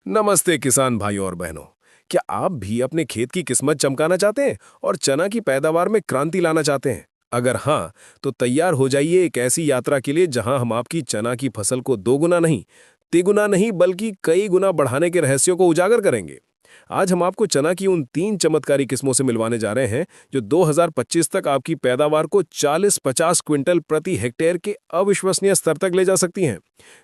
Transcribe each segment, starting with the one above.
नमस्ते किसान भाइयों और बहनों। क्या आप भी अपने खेत की किस्मत चमकाना चाहते हैं और चना की पैदावार में क्रांति लाना चाहते हैं? अगर हाँ, तो तैयार हो जाइए एक ऐसी यात्रा के लिए जहां हम आपकी चना की फसल को दोगुना नहीं, तिगुना नहीं बल्कि कई गुना बढ़ाने के रहस्यों को उजागर करेंगे। आज हम आपको चना की उन 3 चमत्कारी किस्मों से मिलवाने जा रहे हैं जो 2025 तक आपकी पैदावार को 40-50 क्विंटल प्रति हेक्टेयर के अविश्वसनीय स्तर तक ले जा सकती हैं।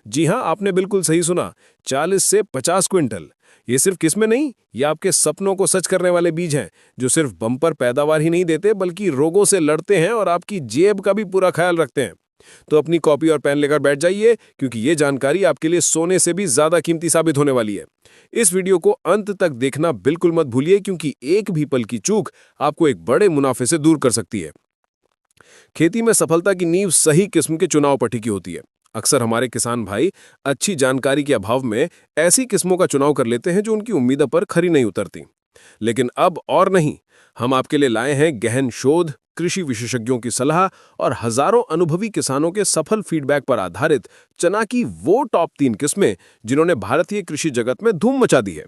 जी हां, आपने बिल्कुल सही सुना, 40 से 50 क्विंटल। ये सिर्फ किस्में नहीं, ये आपके सपनों को सच करने वाले बीज हैं, जो सिर्फ बम्पर पैदावार ही नहीं देते बल्कि रोगों से लड़ते हैं और आपकी जेब का भी पूरा ख्याल रखते हैं। तो अपनी कॉपी और पेन लेकर बैठ जाइए, क्योंकि ये जानकारी आपके लिए सोने से भी ज्यादा कीमती साबित होने वाली है। इस वीडियो को अंत तक देखना बिल्कुल मत भूलिए, क्योंकि एक भी पल की चूक आपको एक बड़े मुनाफे से दूर कर सकती है। खेती में सफलता की नींव सही किस्म के चुनाव पर टिकी होती है। अक्सर हमारे किसान भाई अच्छी जानकारी के अभाव में ऐसी किस्मों का चुनाव कर लेते हैं जो उनकी उम्मीदों पर खरी नहीं उतरती। लेकिन अब और नहीं, हम आपके लिए लाए हैं गहन शोध, कृषि विशेषज्ञों की सलाह और हजारों अनुभवी किसानों के सफल फीडबैक पर आधारित चना की वो टॉप 3 किस्में जिन्होंने भारतीय कृषि जगत में धूम मचा दी है।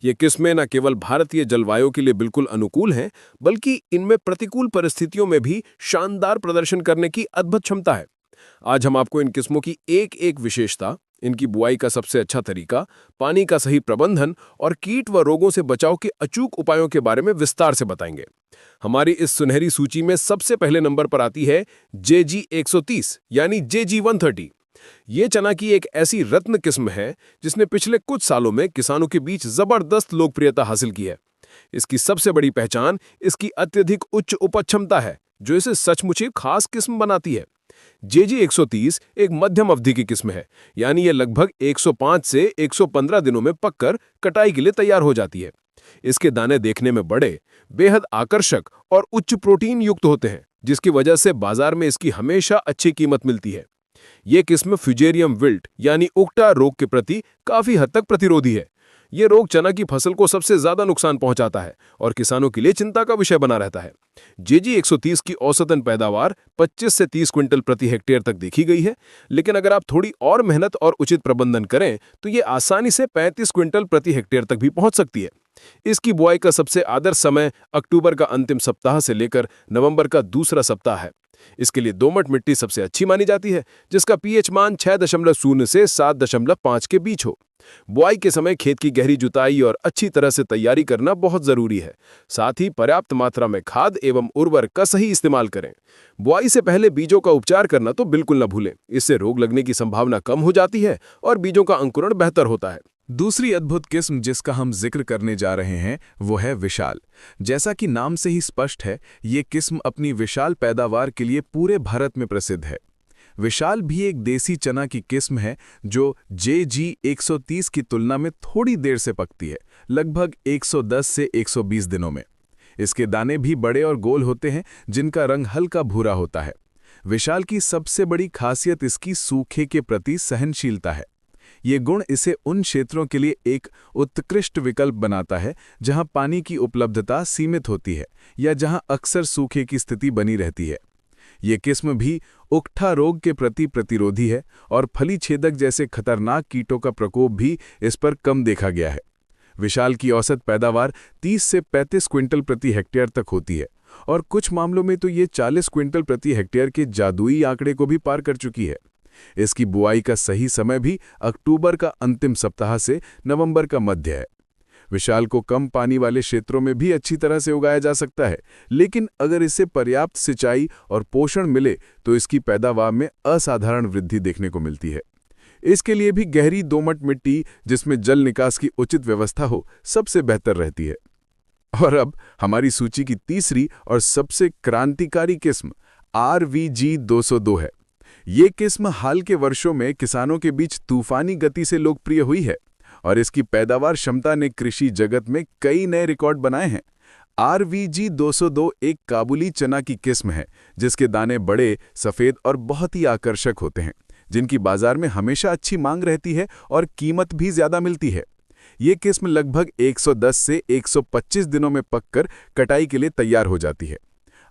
ये किस्में न केवल भारतीय जलवायु के लिए बिल्कुल अनुकूल हैं, बल्कि इनमें प्रतिकूल परिस्थितियों में भी शानदार प्रदर्शन करने की अद्भुत क्षमता है। आज हम आपको इन किस्मों की एक-एक विशेषता, इनकी बुआई का सबसे अच्छा तरीका, पानी का सही प्रबंधन और कीट व रोगों से बचाव के अचूक उपायों के बारे में विस्तार से बताएंगे। हमारी इस सुनहरी सूची में सबसे पहले नंबर पर आती है JG 130 यानी JG 130। ये चना की एक ऐसी रत्न किस्म है जिसने पिछले कुछ सालों में किसानों के बीच जबरदस्त लोकप्रियता हासिल की है। इसकी सबसे बड़ी पहचान इसकी अत्यधिक उच्च उपज क्षमता है, जो इसे सचमुच ही खास किस्म बनाती है। JG 130 एक मध्यम अवधि की किस्म है, यानी ये लगभग 105 से 115 दिनों में पककर कटाई के लिए तैयार हो जाती है। इसके दाने देखने में बड़े, बेहद आकर्षक और उच्च प्रोटीन युक्त होते हैं, जिसकी वजह से बाजार में इसकी हमेशा अच्छी कीमत मिलती है। ये किस्म फ्यूजेरियम विल्ट यानी उकटा रोग के प्रति काफी हद तक प्रतिरोधी है। ये रोग चना की फसल को सबसे ज्यादा नुकसान पहुंचाता है और किसानों के लिए चिंता का विषय बना रहता है। JG 130 की औसतन पैदावार 25 से 30 क्विंटल प्रति हेक्टेयर तक देखी गई है, लेकिन अगर आप थोड़ी और मेहनत और उचित प्रबंधन करें तो ये आसानी से 35 क्विंटल प्रति हेक्टेयर तक भी पहुंच सकती है। इसकी बुआई का सबसे आदर्श समय अक्टूबर का अंतिम सप्ताह से लेकर नवंबर का दूसरा सप्ताह है। इसके लिए दोमट मिट्टी सबसे अच्छी मानी जाती है, जिसका पीएच मान 6.0 से 7.5 के बीच हो। बुआई के समय खेत की गहरी जुताई और अच्छी तरह से तैयारी करना बहुत जरूरी है। साथ ही पर्याप्त मात्रा में खाद एवं उर्वरक का सही इस्तेमाल करें। बुआई से पहले बीजों का उपचार करना तो बिल्कुल न भूलें, इससे रोग लगने की संभावना कम हो जाती है और बीजों का अंकुरण बेहतर होता है। दूसरी अद्भुत किस्म जिसका हम जिक्र करने जा रहे हैं वो है विशाल। जैसा कि नाम से ही स्पष्ट है, ये किस्म अपनी विशाल पैदावार के लिए पूरे भारत में प्रसिद्ध है। विशाल भी एक देसी चना की किस्म है जो JG 130 की तुलना में थोड़ी देर से पकती है, लगभग 110 से 120 दिनों में। इसके दाने भी बड़े और गोल होते हैं, जिनका रंग हल्का भूरा होता है। विशाल की सबसे बड़ी खासियत इसकी सूखे के प्रति सहनशीलता है। ये गुण इसे उन क्षेत्रों के लिए एक उत्कृष्ट विकल्प बनाता है जहां पानी की उपलब्धता सीमित होती है या जहां अक्सर सूखे की स्थिति बनी रहती है। ये किस्म भी उकठा रोग के प्रति प्रतिरोधी है और फली छेदक जैसे खतरनाक कीटों का प्रकोप भी इस पर कम देखा गया है। विशाल की औसत पैदावार 30 से 35 क्विंटल प्रति हेक्टेयर तक होती है और कुछ मामलों में तो ये 40 क्विंटल प्रति हेक्टेयर के जादुई आंकड़े को भी पार कर चुकी है। इसकी बुआई का सही समय भी अक्टूबर का अंतिम सप्ताह से नवंबर का मध्य है। विशाल को कम पानी वाले क्षेत्रों में भी अच्छी तरह से उगाया जा सकता है, लेकिन अगर इसे पर्याप्त सिंचाई और पोषण मिले तो इसकी पैदावार में असाधारण वृद्धि देखने को मिलती है। इसके लिए भी गहरी दोमट मिट्टी जिसमें जल निकास की उचित व्यवस्था हो सबसे बेहतर रहती है। और अब हमारी सूची की तीसरी और सबसे क्रांतिकारी किस्म RVG 202 है। ये किस्म हाल के वर्षों में किसानों के बीच तूफानी गति से लोकप्रिय हुई है और इसकी पैदावार क्षमता ने कृषि जगत में कई नए रिकॉर्ड बनाए हैं। RVG 202 एक काबुली चना की किस्म है जिसके दाने बड़े, सफेद और बहुत ही आकर्षक होते हैं, जिनकी बाजार में हमेशा अच्छी मांग रहती है और कीमत भी ज्यादा मिलती है। ये किस्म लगभग 110 से 125 दिनों में पककर कटाई के लिए तैयार हो जाती है।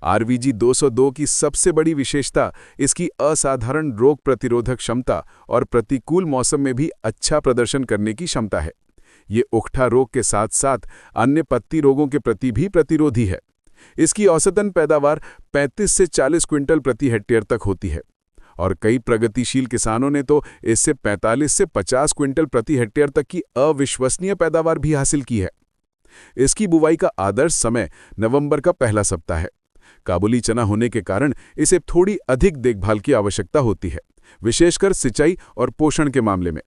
RVG 202 की सबसे बड़ी विशेषता इसकी असाधारण रोग प्रतिरोधक क्षमता और प्रतिकूल मौसम में भी अच्छा प्रदर्शन करने की क्षमता है। ये उकठा रोग के साथ साथ अन्य पत्ती रोगों के प्रति भी प्रतिरोधी है। इसकी औसतन पैदावार 35 से 40 क्विंटल प्रति हेक्टेयर तक होती है और कई प्रगतिशील किसानों ने तो इससे 45 से 50 क्विंटल प्रति हेक्टेयर तक की अविश्वसनीय पैदावार भी हासिल की है। इसकी बुवाई का आदर्श समय नवंबर का पहला सप्ताह है। काबुली चना होने के कारण इसे थोड़ी अधिक देखभाल की आवश्यकता होती है, विशेषकर सिंचाई और पोषण के मामले में।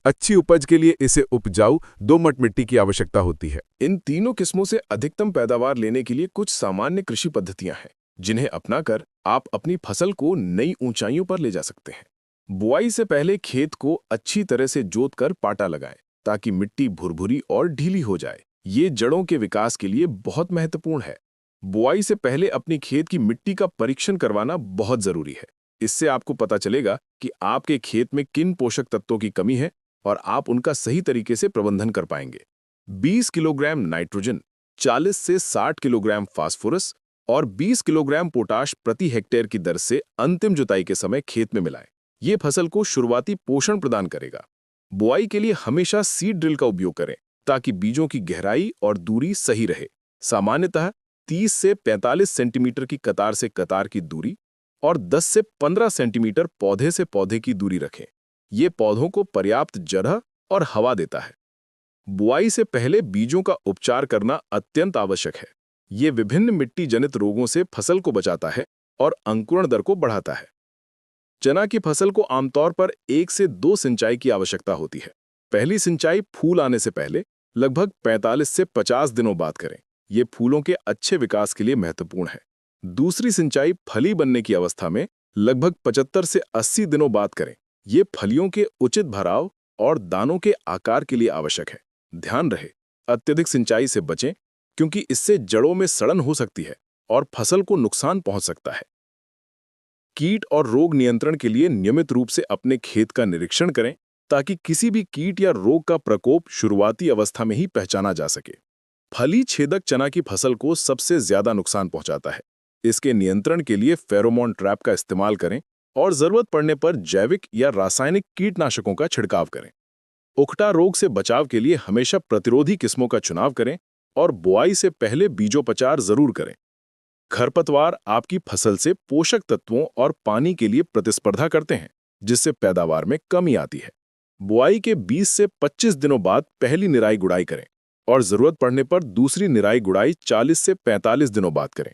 अच्छी उपज के लिए इसे उपजाऊ दोमट मिट्टी की आवश्यकता होती है। इन तीनों किस्मों से अधिकतम पैदावार लेने के लिए कुछ सामान्य कृषि पद्धतियां हैं, जिन्हें अपनाकर आप अपनी फसल को नई ऊंचाइयों पर ले जा सकते हैं। बुआई से पहले खेत को अच्छी तरह से जोतकर पाटा लगाएं, ताकि मिट्टी भुरभुरी और ढीली हो जाए। ये जड़ों के विकास के लिए बहुत महत्वपूर्ण है। बुआई से पहले अपनी खेत की मिट्टी का परीक्षण करवाना बहुत जरूरी है। इससे आपको पता चलेगा कि आपके खेत में किन पोषक तत्वों की कमी है और आप उनका सही तरीके से प्रबंधन कर पाएंगे। 20 किलोग्राम नाइट्रोजन, 40 से 60 किलोग्राम फास्फोरस और 20 किलोग्राम पोटाश प्रति हेक्टेयर की दर से अंतिम जुताई के समय खेत में मिलाएं। ये फसल को शुरुआती पोषण प्रदान करेगा। बुआई के लिए हमेशा सीड ड्रिल का उपयोग करें, ताकि बीजों की गहराई और दूरी सही रहे। सामान्यतः 30 से 45 सेंटीमीटर की कतार से कतार की दूरी और 10 से 15 सेंटीमीटर पौधे से पौधे की दूरी रखें। ये पौधों को पर्याप्त जगह और हवा देता है। बुआई से पहले बीजों का उपचार करना अत्यंत आवश्यक है। ये विभिन्न मिट्टी जनित रोगों से फसल को बचाता है और अंकुरण दर को बढ़ाता है। चना की फसल को आमतौर पर 1 से 2 सिंचाई की आवश्यकता होती है। पहली सिंचाई फूल आने से पहले लगभग 45 से 50 दिनों बाद करें। ये फूलों के अच्छे विकास के लिए महत्वपूर्ण है। दूसरी सिंचाई फली बनने की अवस्था में लगभग 75 से 80 दिनों बाद करें। ये फलियों के उचित भराव और दानों के आकार के लिए आवश्यक है। ध्यान रहे, अत्यधिक सिंचाई से बचें, क्योंकि इससे जड़ों में सड़न हो सकती है और फसल को नुकसान पहुंच सकता है। कीट और रोग नियंत्रण के लिए नियमित रूप से अपने खेत का निरीक्षण करें, ताकि किसी भी कीट या रोग का प्रकोप शुरुआती अवस्था में ही पहचाना जा सके। फली छेदक चना की फसल को सबसे ज्यादा नुकसान पहुंचाता है। इसके नियंत्रण के लिए फेरोमोन ट्रैप का इस्तेमाल करें और जरूरत पड़ने पर जैविक या रासायनिक कीटनाशकों का छिड़काव करें। उकठा रोग से बचाव के लिए हमेशा प्रतिरोधी किस्मों का चुनाव करें और बुआई से पहले बीजोपचार जरूर करें। खरपतवार आपकी फसल से पोषक तत्वों और पानी के लिए प्रतिस्पर्धा करते हैं, जिससे पैदावार में कमी आती है। बुआई के 20 से 25 दिनों बाद पहली निराई गुड़ाई करें और जरूरत पड़ने पर दूसरी निराई गुड़ाई 40 से 45 दिनों बाद करें।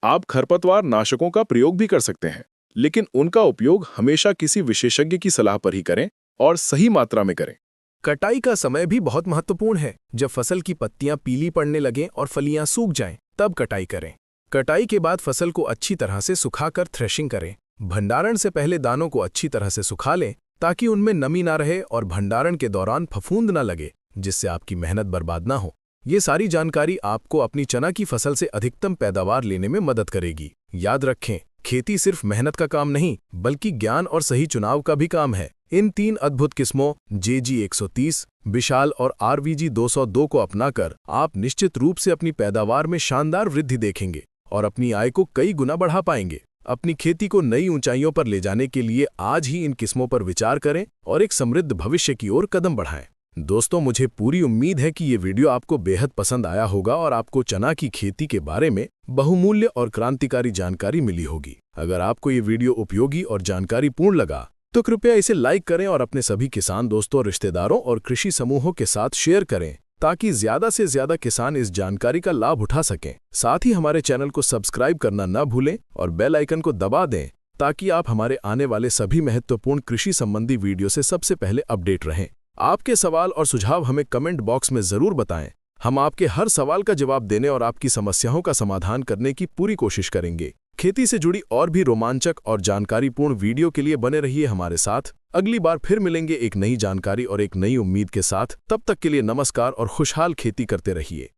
आप खरपतवार नाशकों का प्रयोग भी कर सकते हैं, लेकिन उनका उपयोग हमेशा किसी विशेषज्ञ की सलाह पर ही करें और सही मात्रा में करें। कटाई का समय भी बहुत महत्वपूर्ण है। जब फसल की पत्तियां पीली पड़ने लगें और फलियां सूख जाएं, तब कटाई करें। कटाई के बाद फसल को अच्छी तरह से सुखाकर थ्रेशिंग करें। भंडारण से पहले दानों को अच्छी तरह से सुखा लें, ताकि उनमें नमी ना रहे और भंडारण के दौरान फफूंद ना लगे, जिससे आपकी मेहनत बर्बाद ना हो। ये सारी जानकारी आपको अपनी चना की फसल से अधिकतम पैदावार लेने में मदद करेगी। याद रखें, खेती सिर्फ मेहनत का काम नहीं, बल्कि ज्ञान और सही चुनाव का भी काम है। इन 3 अद्भुत किस्मों JG 130, विशाल और RVG 202 को अपनाकर आप निश्चित रूप से अपनी पैदावार में शानदार वृद्धि देखेंगे और अपनी आय को कई गुना बढ़ा पाएंगे। अपनी खेती को नई ऊंचाइयों पर ले जाने के लिए आज ही इन किस्मों पर विचार करें और एक समृद्ध भविष्य की ओर कदम बढ़ाएं। दोस्तों, मुझे पूरी उम्मीद है कि ये वीडियो आपको बेहद पसंद आया होगा और आपको चना की खेती के बारे में बहुमूल्य और क्रांतिकारी जानकारी मिली होगी। अगर आपको ये वीडियो उपयोगी और जानकारीपूर्ण लगा, तो कृपया इसे लाइक करें और अपने सभी किसान दोस्तों, रिश्तेदारों और कृषि समूहों के साथ शेयर करें, ताकि ज्यादा से ज्यादा किसान इस जानकारी का लाभ उठा सकें। साथ ही हमारे चैनल को सब्सक्राइब करना न भूलें और बेल आइकन को दबा दें, ताकि आप हमारे आने वाले सभी महत्वपूर्ण कृषि संबंधी वीडियो से सबसे पहले अपडेट रहें। आपके सवाल और सुझाव हमें कमेंट बॉक्स में जरूर बताएं। हम आपके हर सवाल का जवाब देने और आपकी समस्याओं का समाधान करने की पूरी कोशिश करेंगे। खेती से जुड़ी और भी रोमांचक और जानकारीपूर्ण वीडियो के लिए बने रहिए हमारे साथ। अगली बार फिर मिलेंगे एक नई जानकारी और एक नई उम्मीद के साथ। तब तक के लिए नमस्कार और खुशहाल खेती करते रहिए।